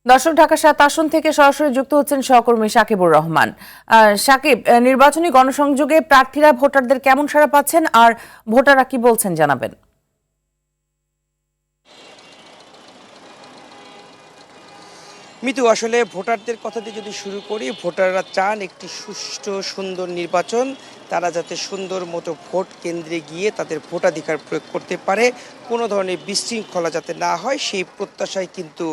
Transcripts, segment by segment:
দর্শক, ঢাকা ৭ আসন থেকে সরাসরি যুক্ত হচ্ছেন সহকর্মী সাকিবুর রহমান। সাকিব, নির্বাচনী গণসংযোগে প্রার্থীরা ভোটারদের কেমন সাড়া পাচ্ছেন আর ভোটাররা কি বলছেন জানাবেন। মিতু, আসলে ভোটারদের কথা দিয়ে যদি শুরু করি, ভোটাররা চান একটি সুষ্ঠু সুন্দর নির্বাচন। তারা যাতে সুন্দর মতো ভোট কেন্দ্রে গিয়ে তাদের ভোটাধিকার প্রয়োগ করতে পারে, কোনো ধরনের বিশৃঙ্খলা যাতে না হয় সেই প্রত্যাশায় কিন্তু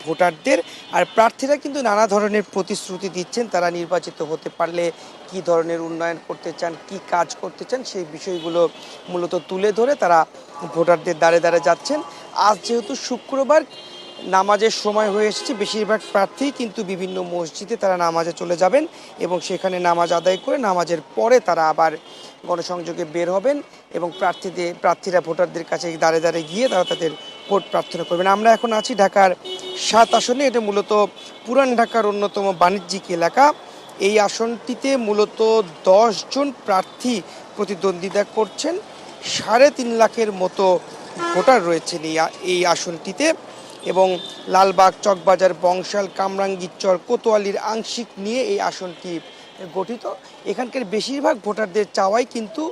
ভোটারদের। আর প্রার্থীরা কিন্তু নানা ধরনের প্রতিশ্রুতি দিচ্ছেন, তারা নির্বাচিত হতে পারলে কি ধরনের উন্নয়ন করতে চান, কি কাজ করতে চান, সেই বিষয়গুলো মূলত তুলে ধরে তারা ভোটারদের দ্বারে দ্বারে যাচ্ছেন। আজ যেহেতু শুক্রবার, নামাজের সময় হয়ে এসেছে, বেশিরভাগ প্রার্থী কিন্তু বিভিন্ন মসজিদে তারা নামাজে চলে যাবেন এবং সেখানে নামাজ আদায় করে নামাজের পরে তারা আবার গণসংযোগে বের হবেন এবং প্রার্থীরা ভোটারদের কাছে দাঁড়ে দাঁড়ে গিয়ে তারা তাদের ভোট প্রার্থনা করবেন। আমরা এখন আছি ঢাকার ৭ আসনে। এটা মূলত পুরান ঢাকার অন্যতম বাণিজ্যিক এলাকা। এই আসনটিতে মূলত ১০ জন প্রার্থী প্রতিদ্বন্দ্বিতা করছেন। ৩.৫ লাখের মতো ভোটার রয়েছেন এই আসনটিতে এবং লালবাগ, চকবাজার, বংশাল, কামরাঙ্গীরচর, কোতোয়ালির আংশিক নিয়ে এই আসনটি গঠিত। এখানকার বেশিরভাগ ভোটারদের চাওয়াই কিন্তু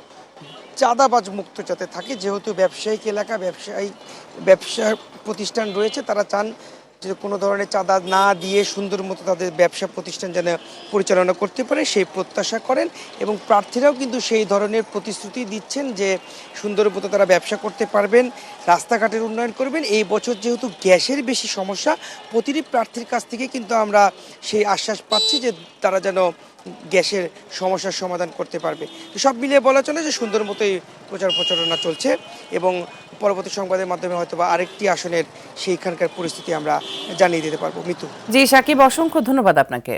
চাঁদাবাজ মুক্ত যাতে থাকে, যেহেতু ব্যবসায়িক এলাকা, ব্যবসা প্রতিষ্ঠান রয়েছে, তারা চান যে কোনো ধরনের চাঁদা না দিয়ে সুন্দর মতো তাদের ব্যবসা প্রতিষ্ঠান যেন পরিচালনা করতে পারে সেই প্রত্যাশা করেন এবং প্রার্থীরাও কিন্তু সেই ধরনের প্রতিশ্রুতি দিচ্ছেন যে সুন্দর মতো তারা ব্যবসা করতে পারবেন, রাস্তাঘাটের উন্নয়ন করবেন। এই বছর যেহেতু গ্যাসের বেশি সমস্যা, প্রতিটি প্রার্থীর কাছ থেকে কিন্তু আমরা সেই আশ্বাস পাচ্ছি যে তারা যেন গ্যাসের সমস্যার সমাধান করতে পারবে। তো সব মিলিয়ে বলা চলে যে সুন্দর মতোই প্রচারণা চলছে এবং পরবর্তী সংবাদের মাধ্যমে হয়তো বা আরেকটি আসনের সেইখানকার পরিস্থিতি আমরা জানিয়ে দিতে পারবো। মিতু। জি সাকিব, অসংখ্য ধন্যবাদ আপনাকে।